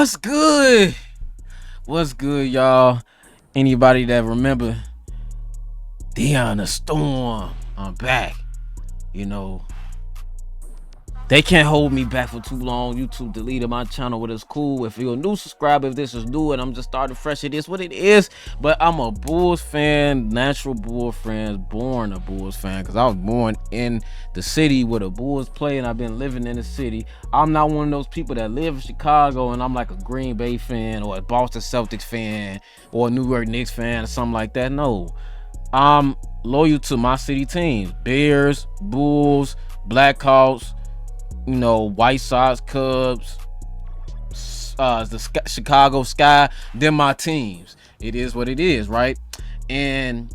What's good? What's good, y'all? Anybody that remember DionDaStorm? I'm back. You know, they can't hold me back for too long. YouTube deleted my channel, but it's cool. If you're a new subscriber, if this is new and I'm just starting fresh, it is what it is. But I'm a Bulls fan, natural Bulls fan, born a Bulls fan, because I was born in the city where the Bulls play, and I've been living in the city. I'm not one of those people that live in Chicago and I'm like a Green Bay fan or a Boston Celtics fan or a New York Knicks fan or something like that. No, I'm loyal to my city teams: Bears, Bulls, Blackhawks, White Sox, Cubs, the Chicago Sky. They're my teams. It is what it is, right? And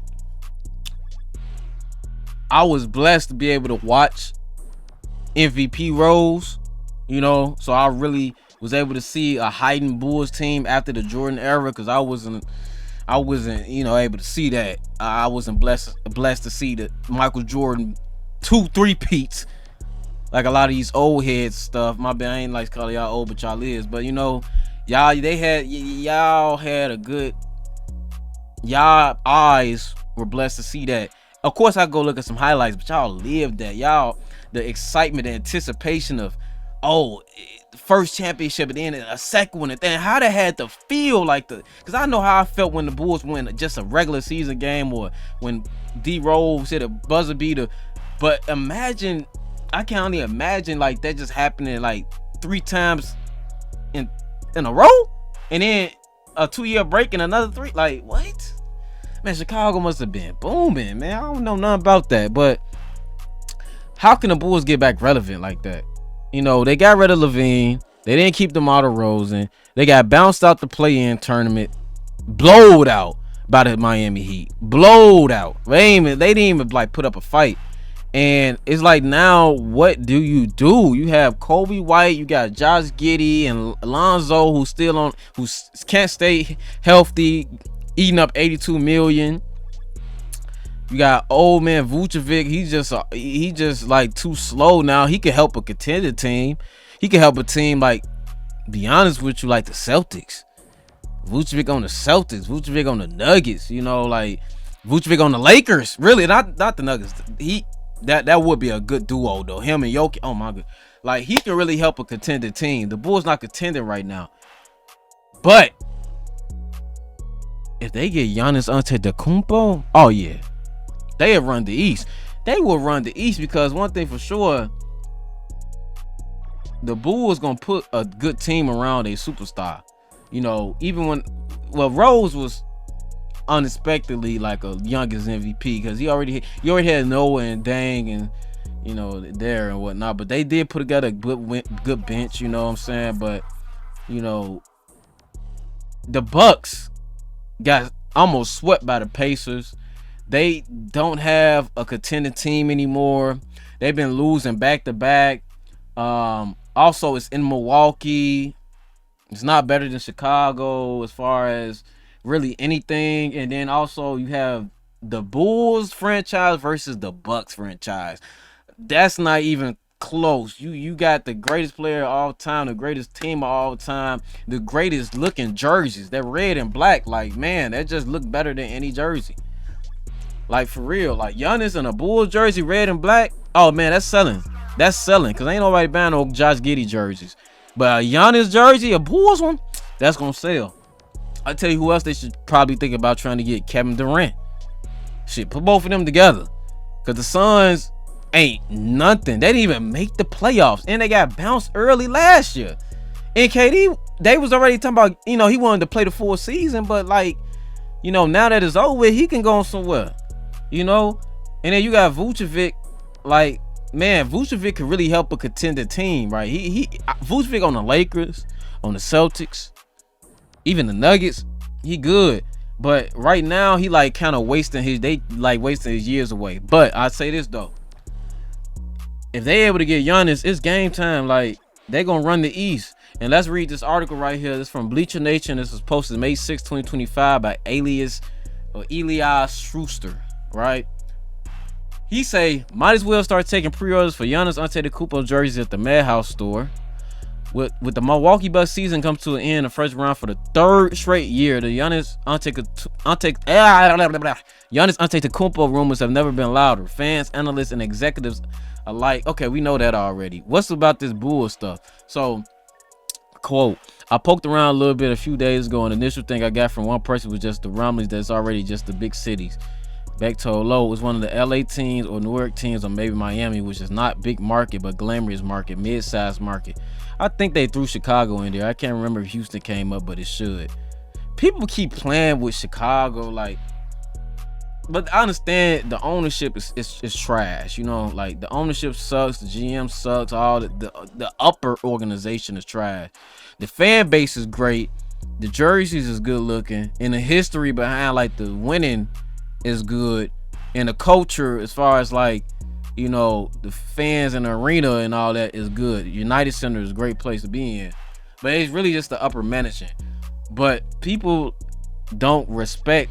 I was blessed to be able to watch MVP roles, so I really was able to see a heightened Bulls team after the Jordan era, because I wasn't able to see that. I wasn't blessed to see the Michael Jordan 2-3-peats like a lot of these old heads stuff. My bad, I ain't like calling y'all old, but y'all is. But y'all had a good, y'all eyes were blessed to see that. Of course, I go look at some highlights, but y'all lived that. Y'all, the excitement, the anticipation of, the first championship and then a second one, and then how they had to feel like because I know how I felt when the Bulls win just a regular season game, or when D Rose hit a buzzer beater. But imagine, I can only imagine like that just happening like 3 times in a row, and then a 2-year break and another 3. Like, what? Man, Chicago must have been booming, man. I don't know nothing about that, but how can the Bulls get back relevant like that? They got rid of Levine. They didn't keep DeMar DeRozan. They got bounced out the play-in tournament, blowed out by the Miami Heat, blowed out. They didn't even like put up a fight. And it's like, now what do? You have Kobe White, you got Josh Giddey and Alonzo, who can't stay healthy, eating up $82 million. You got old man Vucevic. He just like too slow now. He could help a contender team. He could help a team, like, be honest with you, like the Celtics. Vucevic on the Celtics. Vucevic on the Nuggets. Like Vucevic on the Lakers. Really, not the Nuggets. That would be a good duo though. Him and Jokic. Oh my god. Like, he can really help a contender team. The Bulls not contending right now. But if they get Giannis Antetokounmpo, oh yeah, they'll run the East. They will run the East, because one thing for sure, the Bulls gonna put a good team around a superstar. Even when, Rose was unexpectedly like a youngest MVP, because you already had Noah and Dang and there and whatnot, but they did put together a good bench. You know what I'm saying? But the Bucks got almost swept by the Pacers. They don't have a contending team anymore. They've been losing back to back. Also, it's in Milwaukee. It's not better than Chicago as far as really anything. And then also you have the Bulls franchise versus the Bucks franchise. That's not even close. You got the greatest player of all time, the greatest team of all time, the greatest looking jerseys. They're red and black. Like, man, that just look better than any jersey. Like, for real. Like, Giannis in a Bulls jersey, red and black. Oh man, that's selling. That's selling, because ain't nobody buying no Josh Giddey jerseys. But a Giannis jersey, a Bulls one, that's gonna sell. I tell you who else they should probably think about trying to get: Kevin Durant. Shit, put both of them together, because the Suns ain't nothing. They didn't even make the playoffs, and they got bounced early last year. And KD, they was already talking about, he wanted to play the full season, but like, now that it's over, he can go on somewhere, and then you got Vucevic. Like, man, Vucevic could really help a contender team, right? Vucevic on the Lakers, on the Celtics, even the Nuggets, he good. But right now, he like kind of wasting his years away. But I say this though, if they able to get Giannis, it's game time. Like, they gonna run the East. And let's read this article right here. This is from Bleacher Nation. This was posted May 6, 2025 by Elias Schuster, right? He say, might as well start taking pre-orders for Giannis Antetokounmpo jerseys at the Madhouse store. With the Milwaukee Bucks season comes to an end, the first round for the third straight year, the Giannis Antetokounmpo rumors have never been louder. Fans, analysts, and executives alike. Okay, we know that already. What's about this Bull stuff? So, quote, I poked around a little bit a few days ago, and the initial thing I got from one person was just the rumblings that's already just the big cities. Beck told Lowe it was one of the LA teams or New York teams or maybe Miami, which is not big market but glamorous market, mid-sized market. I think they threw Chicago in there. I can't remember if Houston came up, but it should. People keep playing with Chicago, like, but I understand the ownership is trash. You know, like the ownership sucks, the GM sucks, all the upper organization is trash. The fan base is great, the jerseys is good looking, and the history behind like the winning is good, and the culture as far as like, you know, the fans in the arena and all that is good. United Center is a great place to be in, but it's really just the upper management. But people don't respect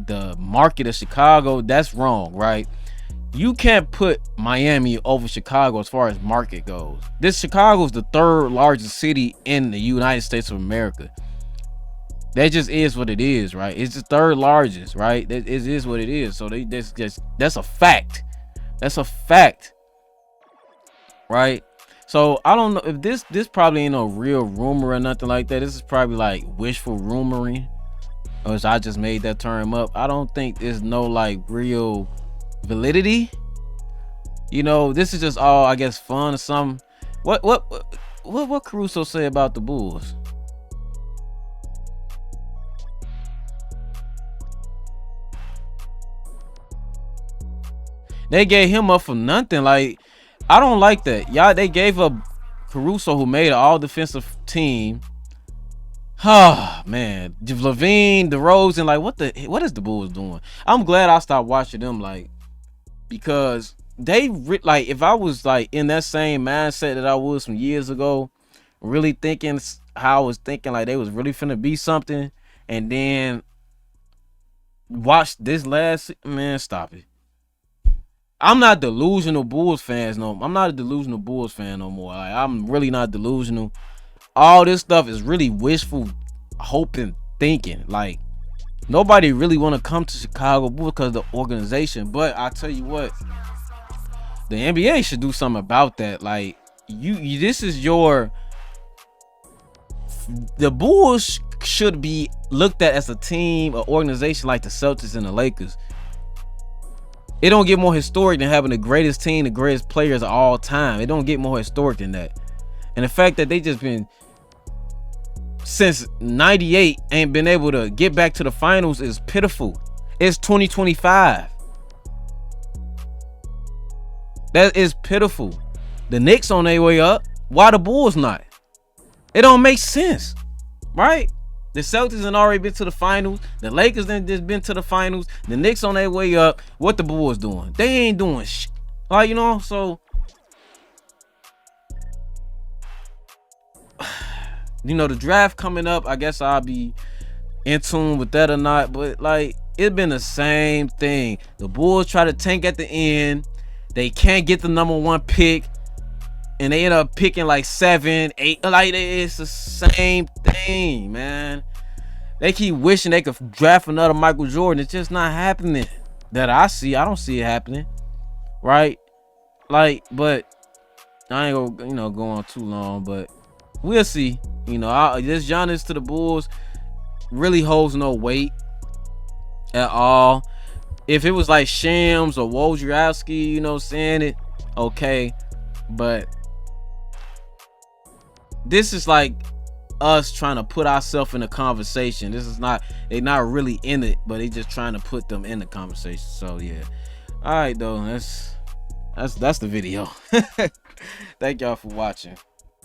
the market of Chicago. That's wrong, right? You can't put Miami over Chicago as far as market goes. This Chicago is the third largest city in the United States of America. That just is what it is, right? It's the third largest, right? It is what it is. So that's a fact. That's a fact, right? So I don't know if this probably ain't no real rumor or nothing like that. This is probably like wishful rumoring, or as I just made that term up. I don't think there's no like real validity. You know, this is just all, I guess, fun or something. What Caruso say about the Bulls? They gave him up for nothing. Like, I don't like that. Y'all, they gave up Caruso, who made an all-defensive team. Oh, man. Levine, DeRozan, like, what is the Bulls doing? I'm glad I stopped watching them, like, because they, like, if I was, like, in that same mindset that I was some years ago, really thinking how I was thinking, like, they was really finna be something, and then watch this last, man, stop it. I'm not delusional Bulls fans no. I'm not a delusional Bulls fan no more. Like, I'm really not delusional. All this stuff is really wishful hoping, thinking. Like, nobody really want to come to Chicago because of the organization. But I tell you what, the NBA should do something about that. Like, this is the Bulls should be looked at as a team, an organization like the Celtics and the Lakers. It don't get more historic than having the greatest team, the greatest players of all time. It don't get more historic than that. And the fact that they just been, since 98, ain't been able to get back to the finals is pitiful. It's 2025. That is pitiful. The Knicks on their way up. Why the Bulls not? It don't make sense, right? The Celtics have already been to the finals. The Lakers then just been to the finals. The Knicks on their way up. What the Bulls doing? They ain't doing shit. Like, you know, so, you know, the draft coming up, I guess I'll be in tune with that or not. But, like, it's been the same thing. The Bulls try to tank at the end. They can't get the number one pick. And they end up picking like 7, 8. Like, it's the same thing, man. They keep wishing they could draft another Michael Jordan. It's just not happening that I see. I don't see it happening, right? Like, but I ain't gonna, you know, go on too long. But we'll see. You know, this Giannis to the Bulls really holds no weight at all. If it was like Shams or Wojciechowski, you know, saying it, okay, but this is like us trying to put ourselves in a conversation. This is not, they're not really in it, but they just trying to put them in the conversation. So yeah. All right though, that's the video. Thank y'all for watching.